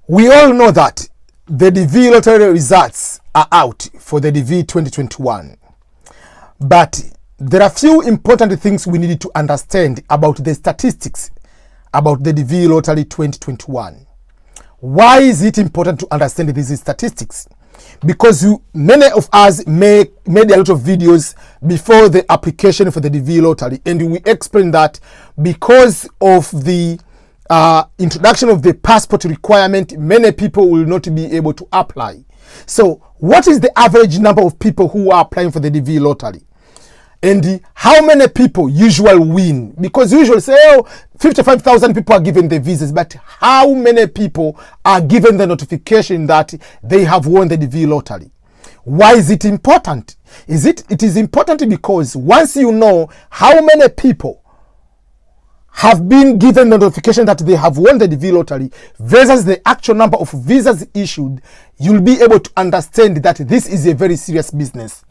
We all know that the DV lottery results are out for the DV 2021. But there are few important things we need to understand about the statistics about the DV lottery 2021. Why is it important to understand these statistics? Because many of us made a lot of videos before the application for the DV lottery, and we explained that because of the introduction of the passport requirement, many people will not be able to apply. So what is the average number of people who are applying for the DV lottery? And how many people usually win? Because usually say, 55,000 people are given the visas, but how many people are given the notification that they have won the DV lottery? Why is it important? It is important because once you know how many people have been given the notification that they have won the DV lottery versus the actual number of visas issued, you'll be able to understand that this is a very serious business.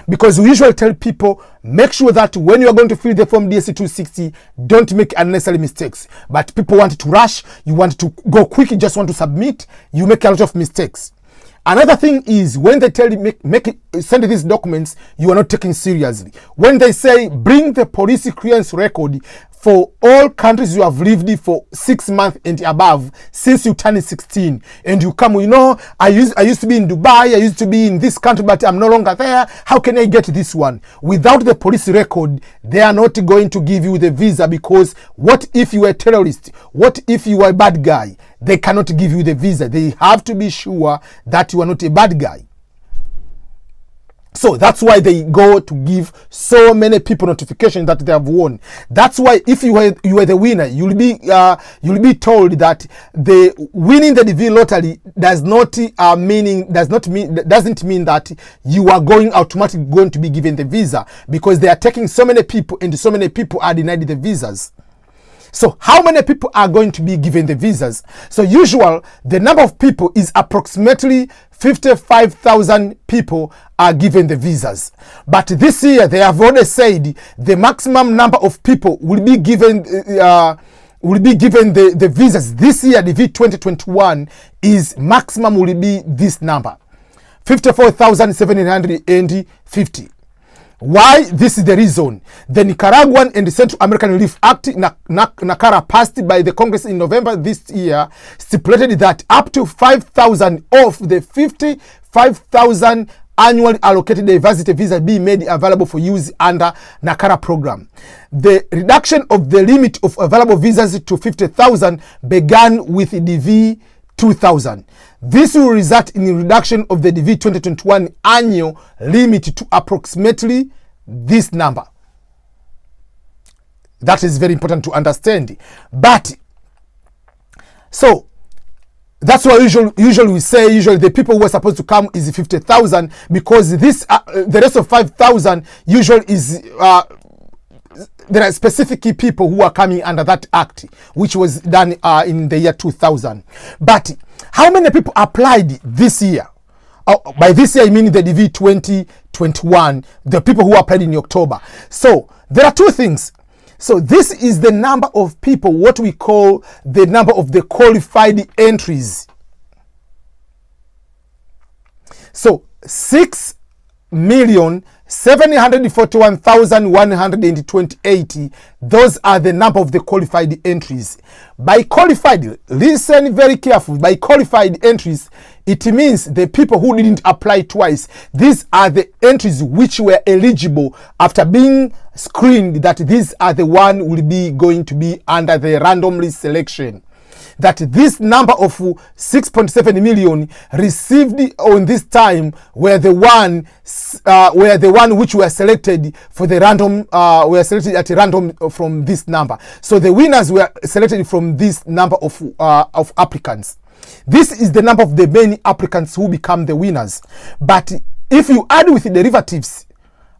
Because we usually tell people, make sure that when you are going to fill the form DSC-260, don't make unnecessary mistakes. But people want to rush, you want to go quick, you just want to submit, you make a lot of mistakes. Another thing is when they tell you send these documents, you are not taken seriously. When they say bring the police clearance record for all countries you have lived for 6 months and above since you turned 16, and you come, I used to be in Dubai, I used to be in this country, but I'm no longer there. How can I get this one? Without the police record, they are not going to give you the visa, because what if you are a terrorist? What if you are a bad guy? They cannot give you the visa. They have to be sure that you are not a bad guy. So that's why they go to give so many people notification that they have won. That's why if you are the winner, you'll be told that the winning the DV lottery doesn't mean that you are automatically going to be given the visa, because they are taking so many people and so many people are denied the visas. So how many people are going to be given the visas? So usually the number of people is approximately 55,000 people are given the visas. But this year they have already said the maximum number of people will be given the visas. This year, the DV 2021 is maximum will be this number, 54,750. Why? This is the reason. The Nicaraguan and the Central American Relief Act, NACARA, passed by the Congress in November this year, stipulated that up to 5,000 of the 55,000 annually allocated diversity visas be made available for use under NACARA program. The reduction of the limit of available visas to 50,000 began with DV 2000. This will result in a reduction of the DV 2021 annual limit to approximately this number. That is very important to understand. But so that's why usually we say the people who are supposed to come is 50,000, because this the rest of 5,000 usually is there are specific people who are coming under that act, which was done in the year 2000. But how many people applied this year? By this year, I mean the DV 2021, the people who applied in October. So there are two things. So this is the number of people, what we call the number of the qualified entries. So 6,741,128. Those are the number of the qualified entries. By qualified, listen very carefully. By qualified entries, it means the people who didn't apply twice. These are the entries which were eligible after being screened, that these are the one will be going to be under the randomly selection. That this number of 6.7 million received on this time were the one which were selected for the random, were selected at random from this number. So the winners were selected from this number of applicants. This is the number of the many applicants who become the winners. But if you add with the derivatives,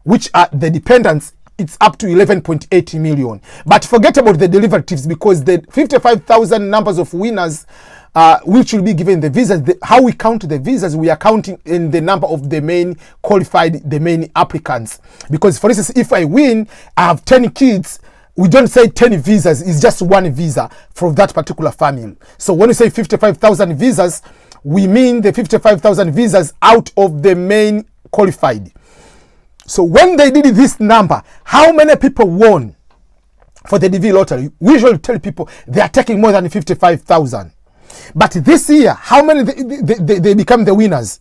which are the dependents, it's up to 11.8 million. But forget about the derivatives, because the 55,000 numbers of winners which will be given the visas, how we count the visas, we are counting in the number of the main qualified, the main applicants. Because for instance, if I win, I have 10 kids, we don't say 10 visas, it's just one visa for that particular family. So when we say 55,000 visas, we mean the 55,000 visas out of the main qualified. So when they did this number, how many people won for the DV lottery? We usually tell people they are taking more than 55,000. But this year, how many they become the winners?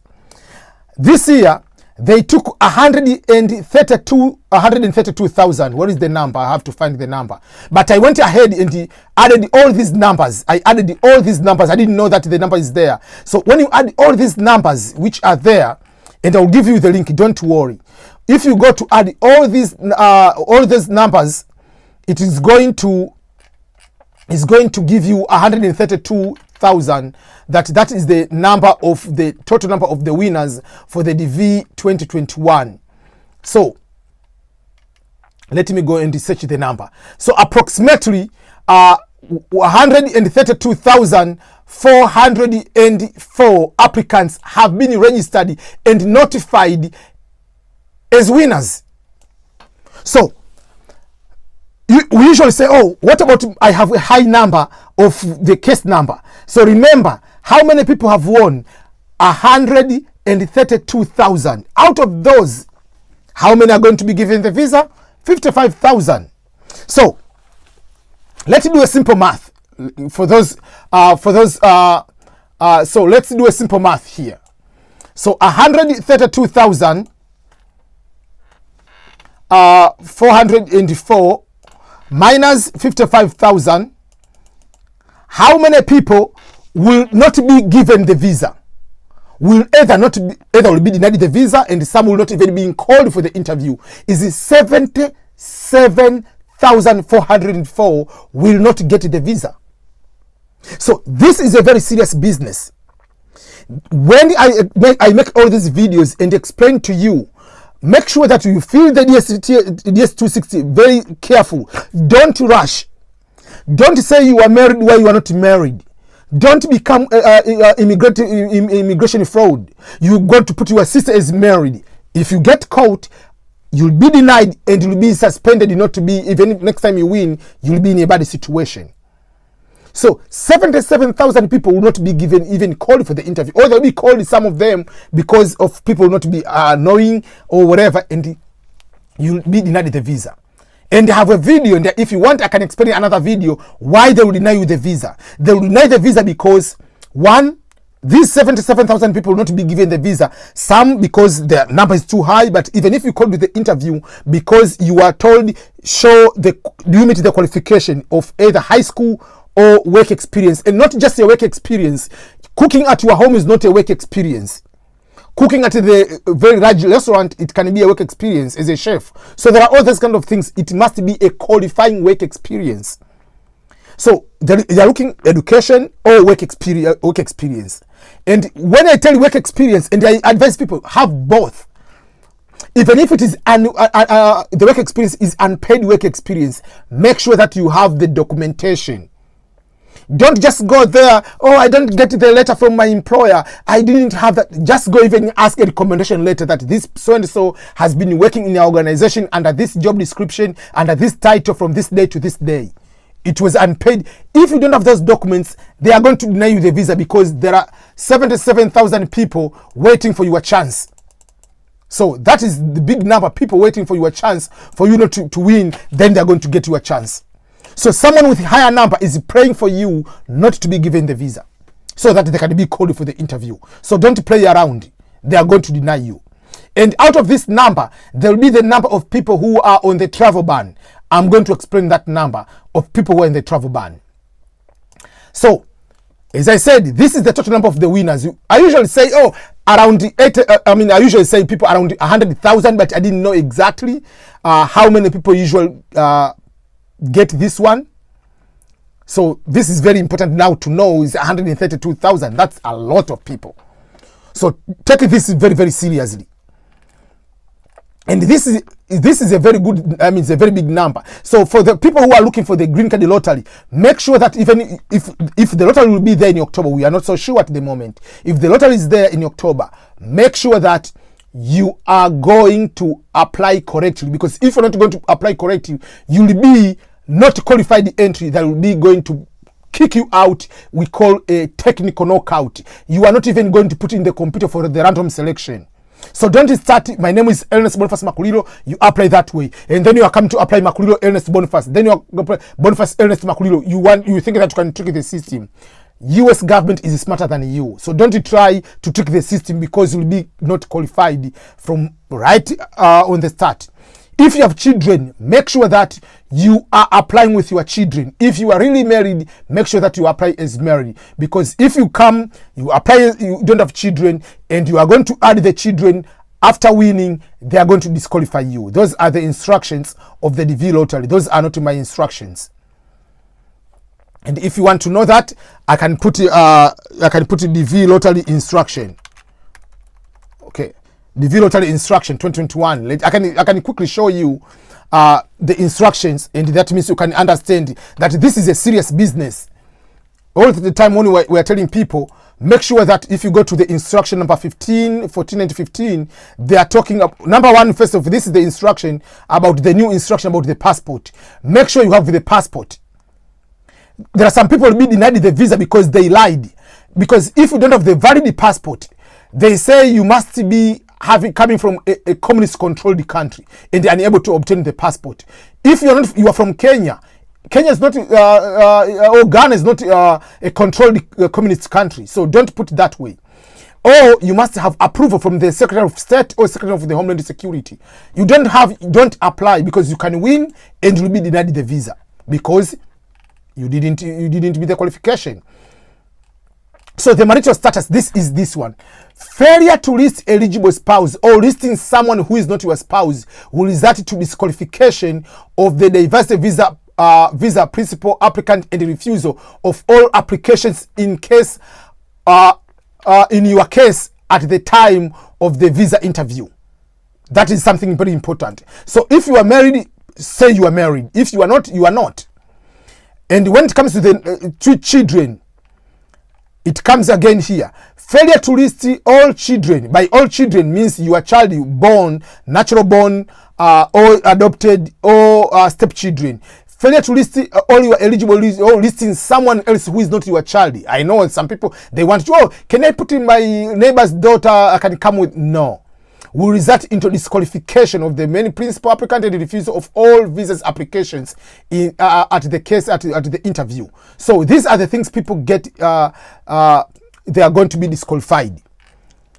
This year, they took 132,000. What is the number? I have to find the number. But I went ahead and added all these numbers. I didn't know that the number is there. So when you add all these numbers which are there, and I'll give you the link, don't worry. If you go to add all these numbers, it is going to give you 132,000. That is the number of the total number of the winners for the DV 2021. So let me go and search the number. So approximately 132,404 applicants have been registered and notified as winners. So we usually say, oh, what about I have a high number of the case number? So remember, how many people have won? 132,000. Out of those, how many are going to be given the visa? 55,000. So let's do a simple math for those. So let's do a simple math here. So 132,404 minus 55,000. How many people will not be given the visa? Will either will be denied the visa, and some will not even be called for the interview. Is 77,404 will not get the visa. So this is a very serious business. When I make all these videos and explain to you, make sure that you feel the DS260 very careful. Don't rush. Don't say you are married while you are not married. Don't become immigration fraud. You're going to put your sister as married. If you get caught, you'll be denied and you'll be suspended. Not to be, even if next time you win, you'll be in a bad situation. So 77,000 people will not be given even called for the interview, or they'll be called, some of them, because of people not to be annoying or whatever, and you'll be denied the visa. And I have a video, and if you want, I can explain another video why they will deny you the visa. They will deny the visa because, one, these 77,000 people will not be given the visa. Some because their number is too high, but even if you called with the interview, because you are told, do you meet the qualification of either high school or work experience, and not just your work experience. Cooking at your home is not a work experience. Cooking at the very large restaurant, it can be a work experience as a chef. So there are all those kind of things. It must be a qualifying work experience. So they are looking education or work experience. And when I tell you work experience, and I advise people, have both. Even if it is the work experience is unpaid work experience, make sure that you have the documentation. Don't just go there, oh, I don't get the letter from my employer, I didn't have that. Just go even ask a recommendation letter that this so-and-so has been working in your organization under this job description, under this title from this day to this day. It was unpaid. If you don't have those documents, they are going to deny you the visa, because there are 77,000 people waiting for your chance. So that is the big number, people waiting for your chance, for you not to win, then they are going to get your chance. So someone with a higher number is praying for you not to be given the visa, so that they can be called for the interview. So don't play around. They are going to deny you. And out of this number, there will be the number of people who are on the travel ban. I'm going to explain that number of people who are in the travel ban. So, as I said, this is the total number of the winners. I usually say, around 8. I usually say people around 100,000, but I didn't know exactly how many people usually get this one. So this is very important now to know, is 132,000. That's a lot of people. So take this very, very seriously. And this is a very good, it's a very big number. So for the people who are looking for the green card lottery, make sure that even if the lottery will be there in October, we are not so sure at the moment. If the lottery is there in October, make sure that you are going to apply correctly, because if you're not going to apply correctly, you'll be not qualified entry that will be going to kick you out. We call a technical knockout. You are not even going to put in the computer for the random selection. So don't start, my name is Ernest Boniface Makulilo, you apply that way. And then you are coming to apply Makulilo Ernest Boniface. Then you are Boniface Ernest Makulilo. You think that you can trick the system. US government is smarter than you. So don't try to trick the system because you'll be not qualified from right on the start. If you have children, make sure that you are applying with your children. If you are really married, make sure that you apply as married. Because if you come, you apply, you don't have children, and you are going to add the children after winning, they are going to disqualify you. Those are the instructions of the DV lottery. Those are not my instructions. And if you want to know that, I can put DV lottery instruction. Okay. DV lottery instruction 2021. I can quickly show you the instructions, and that means you can understand that this is a serious business. All the time when we are telling people, make sure that if you go to the instruction number 15, 14 and 15, they are talking about, number one, first of all, this is the instruction about the new instruction about the passport. Make sure you have the passport. There are some people who be denied the visa because they lied. Because if you don't have the valid passport, they say you must be coming from a communist controlled country and they are unable to obtain the passport. If you are from Kenya, Kenya is not or Ghana is not a controlled communist country, so don't put it that way. Or you must have approval from the Secretary of State or Secretary of the Homeland Security. You don't apply, because you can win and you'll be denied the visa because you didn't meet the qualification. So the marital status, this is this one. Failure to list eligible spouse or listing someone who is not your spouse will result to disqualification of the diversity visa principal applicant and refusal of all applications in your case at the time of the visa interview. That is something very important. So if you are married, say you are married. If you are not, you are not. And when it comes to the two children, it comes again here. Failure to list all children. By all children means your child born, natural born, or adopted, or stepchildren. Failure to list all your eligible, or listing someone else who is not your child. I know some people, they want to, oh, can I put in my neighbor's daughter? I can come with. No. Will result into disqualification of the main principal applicant and refusal of all visas applications at the interview. So these are the things people get. They are going to be disqualified.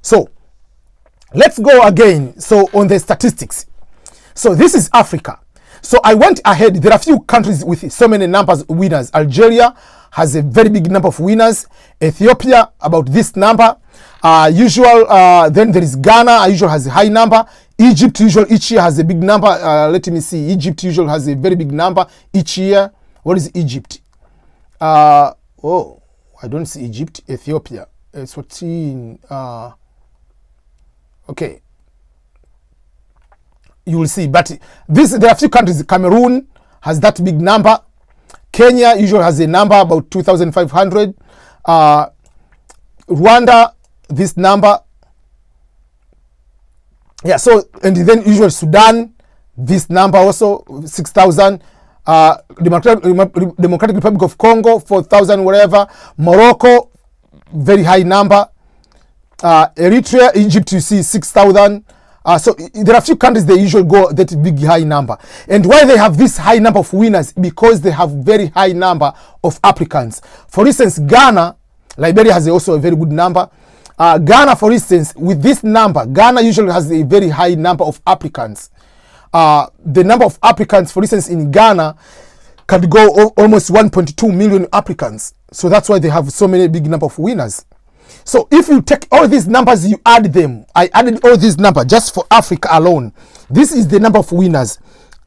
So let's go again. So on the statistics. So this is Africa. So I went ahead. There are few countries with so many numbers of winners. Algeria has a very big number of winners. Ethiopia, about this number. Then there is Ghana, usually has a high number. Egypt usually each year has a big number. Let me see. Egypt usually has a very big number each year. What is Egypt? Oh, I don't see Egypt. Ethiopia. It's 14. Okay. You will see. But there are a few countries. Cameroon has that big number. Kenya usually has a number about 2,500. Rwanda, this number. Yeah, so, and then usually Sudan, this number also, 6,000. Democratic Republic of Congo, 4,000, whatever. Morocco, very high number. Eritrea, Egypt, you see 6,000. So there are a few countries they usually go that big high number. And why they have this high number of winners? Because they have very high number of applicants. For instance, Ghana, Liberia has also a very good number. Ghana, for instance, with this number, Ghana usually has a very high number of applicants. The number of applicants, for instance, in Ghana can go almost 1.2 million applicants. So that's why they have so many big number of winners. So if you take all these numbers, you add them. I added all these numbers just for Africa alone. This is the number of winners.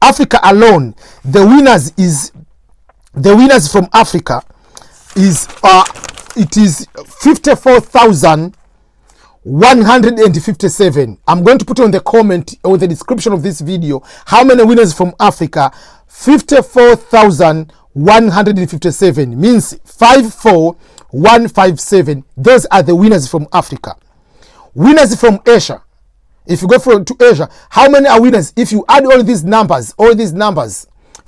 Africa alone, the winners from Africa is it is 54,157. I'm going to put on the comment or the description of this video how many winners from Africa. 54,157 means 54,157. Those are the winners from Africa. Winners from Asia. If you go to Asia, how many are winners? If you add all these numbers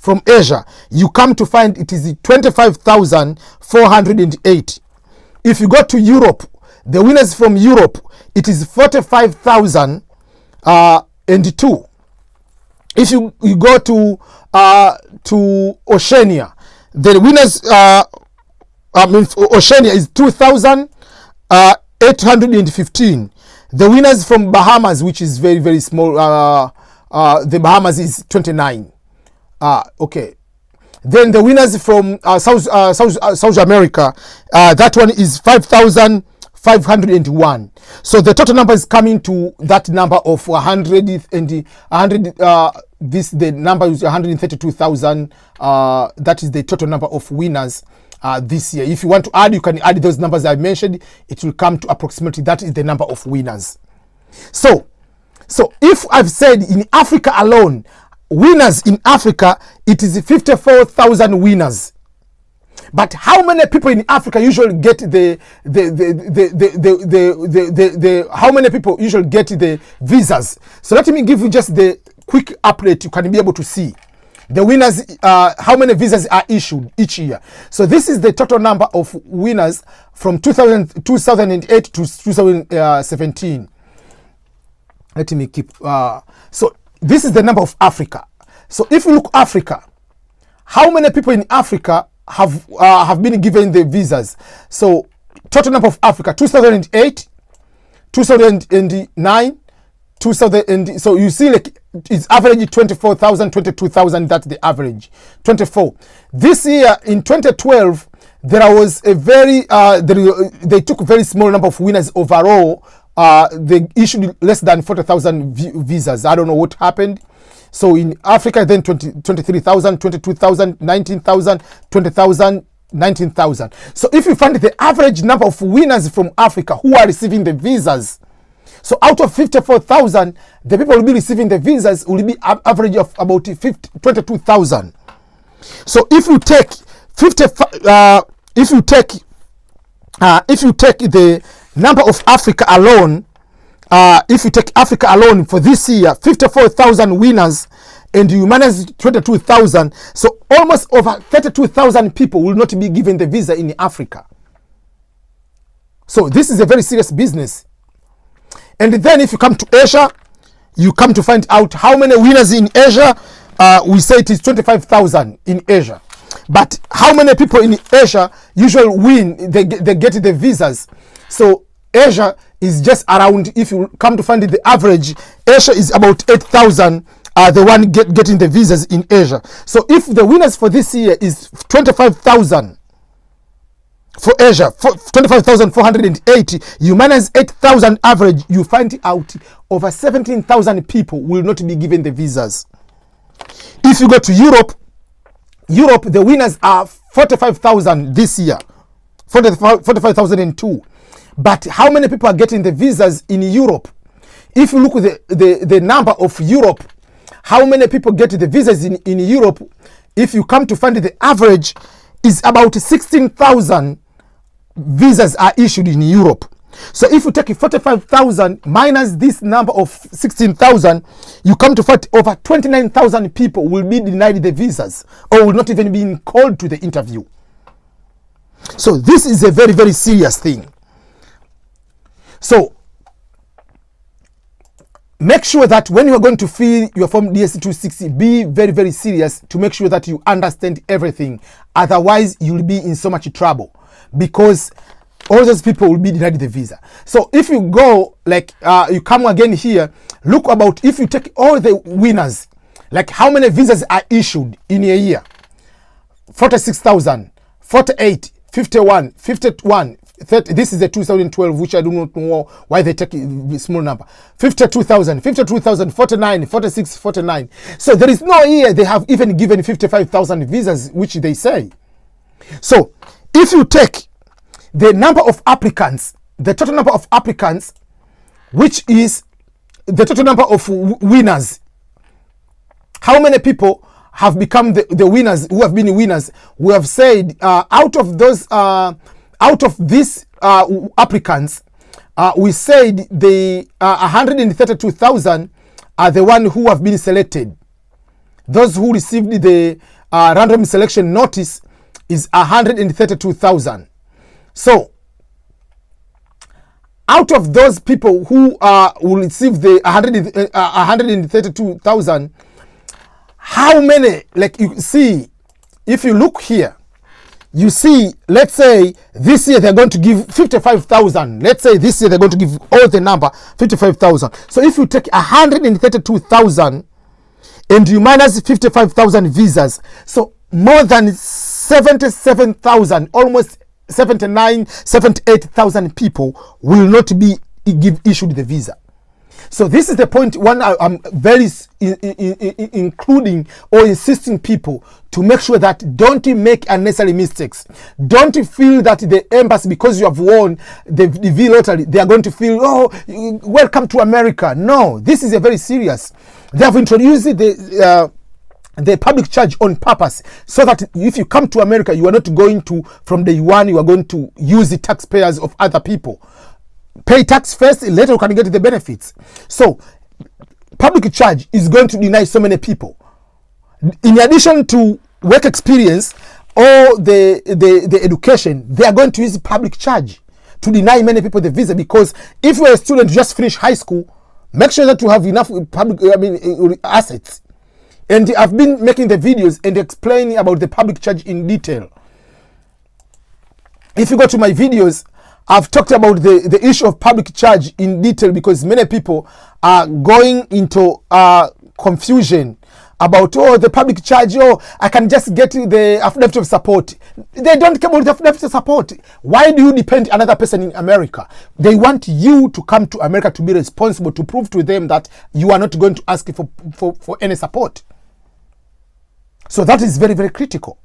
from Asia, you come to find it is 25,408. If you go to Europe, the winners from Europe, it is 45,002. If you go to Oceania, the winners Oceania is 2,815. The winners from Bahamas, which is very, very small, the Bahamas is 29. Okay. Then the winners from South America, that one is 5,501. So the total number is coming to that number of 100 and 100. The number is 132,000. That is the total number of winners this year. If you want to add, you can add those numbers I mentioned. It will come to approximately that is the number of winners. So if I've said in Africa alone, winners in Africa, it is 54,000 winners. But how many people in Africa usually get how many people usually get the visas? So let me give you just the quick update. You can be able to see the winners, how many visas are issued each year. So this is the total number of winners from 2008 to 2017. Let me keep, so this is the number of Africa. So if you look Africa, how many people in Africa have been given the visas? So total number of Africa, 2008, 2009, 2000. So you see, like, it's average 24,000, 22,000. That's the average. 24. This year in 2012, there was a very they took a very small number of winners overall. They issued less than 40,000 visas. I don't know what happened. So in Africa, then 23,000, 22,000, 19,000, 20,000, 19,000. So if you find the average number of winners from Africa who are receiving the visas, so out of 54,000, the people will be receiving the visas will be average of about 22,000. So if you take if you take the number of Africa alone, if you take Africa alone for this year, 54,000 winners, and you manage 22,000, so almost over 32,000 people will not be given the visa in Africa. So this is a very serious business. And then if you come to Asia, you come to find out how many winners in Asia. We say it is 25,000 in Asia. But how many people in Asia usually win, they get the visas? So Asia is just around, if you come to find it, the average, Asia is about 8,000, the one getting the visas in Asia. So if the winners for this year is 25,000 for Asia, 25,480, you minus 8,000 average, you find out over 17,000 people will not be given the visas. If you go to Europe, the winners are 45,000 this year, 45,002. But how many people are getting the visas in Europe? If you look at the number of Europe, how many people get the visas in Europe, if you come to find the average is about 16,000 visas are issued in Europe. So if you take 45,000 minus this number of 16,000, you come to find over 29,000 people will be denied the visas or will not even be called to the interview. So this is a very, very serious thing. So make sure that when you are going to fill your form DSC-260, be very, very serious to make sure that you understand everything. Otherwise, you'll be in so much trouble because all those people will be denied the visa. So if you go, like, you come again here, look about, if you take all the winners, like how many visas are issued in a year? 46,000, 48, 51, 51, 30. This is the 2012, which I do not know why they take a small number. 52,000, 49, 46, 49. So there is no year they have even given 55,000 visas, which they say. So if you take the number of applicants, the total number of applicants, which is the total number of winners, how many people have become the winners, who have been winners? We have said out of these applicants, we said the 132,000 are the one who have been selected. Those who received the random selection notice is 132,000. So out of those people who will receive the 132,000, how many, like you see, if you look here, you see, let's say this year they're going to give 55,000. Let's say this year they're going to give all the number 55,000. So if you take 132,000 and you minus 55,000 visas, so more than 77,000, almost 78,000 people will not be issued the visa. So this is the point one I'm very including or insisting people to make sure that don't make unnecessary mistakes. Don't feel that the embassy, because you have won the DV lottery, they are going to feel, oh, welcome to America. No, this is a very serious. They have introduced the public charge on purpose, so that if you come to America, you are not going to, from day one, you are going to use the taxpayers of other people. Pay tax first, later you can get the benefits. So public charge is going to deny so many people. In addition to work experience or the education, they are going to use public charge to deny many people the visa, because if you're a student who just finished high school, make sure that you have enough public assets. And I've been making the videos and explaining about the public charge in detail. If you go to my videos, I've talked about the issue of public charge in detail, because many people are going into confusion about, oh, the public charge, oh, I can just get the affidavit of support. They don't care about the affidavit of support. Why do you depend on another person in America? They want you to come to America to be responsible, to prove to them that you are not going to ask for any support. So that is very, very critical.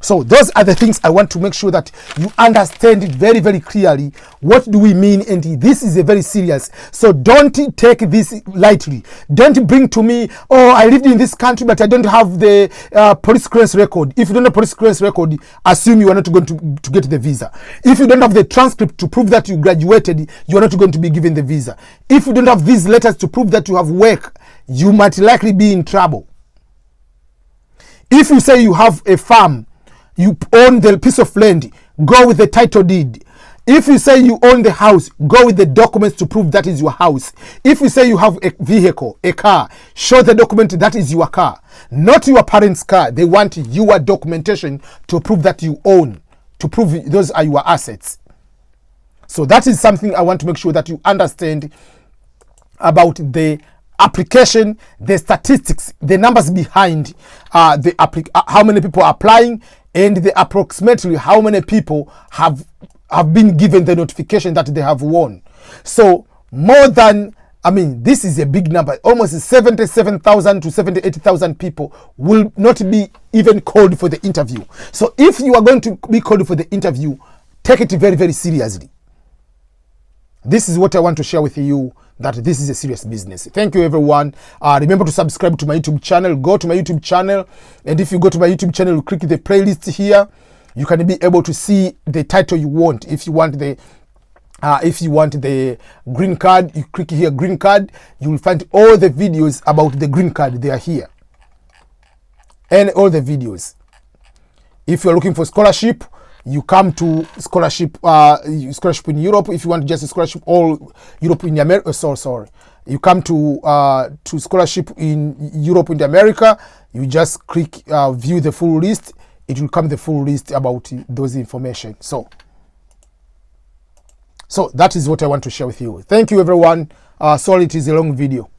So those are the things I want to make sure that you understand it very, very clearly. What do we mean? And this is a very serious. So don't take this lightly. Don't bring to me, oh, I lived in this country, but I don't have the police clearance record. If you don't have police clearance record, assume you are not going to get the visa. If you don't have the transcript to prove that you graduated, you are not going to be given the visa. If you don't have these letters to prove that you have work, you might likely be in trouble. If you say you have a farm, you own the piece of land, go with the title deed. If you say you own the house, go with the documents to prove that is your house. If you say you have a vehicle, a car, show the document that is your car, not your parents' car. They want your documentation to prove that you own, to prove those are your assets. So that is something I want to make sure that you understand about the application, the statistics, the numbers behind how many people are applying, and the approximately how many people have been given the notification that they have won. So more than, this is a big number. Almost 77,000 to 78,000 people will not be even called for the interview. So if you are going to be called for the interview, take it very, very seriously. This is what I want to share with you, that this is a serious business. Thank you, everyone. Remember to subscribe to my YouTube channel. Go to my YouTube channel, and if you go to my YouTube channel, you click the playlist here. You can be able to see the title you want. If you want the green card, you click here, green card. You will find all the videos about the green card. They are here, and all the videos. If you are looking for scholarship, you come to scholarship in Europe. If you want just a scholarship all Europe in America, you come to scholarship in Europe in America. You just click view the full list. It will come the full list about those information. So that is what I want to share with you. Thank you, everyone. Sorry it is a long video.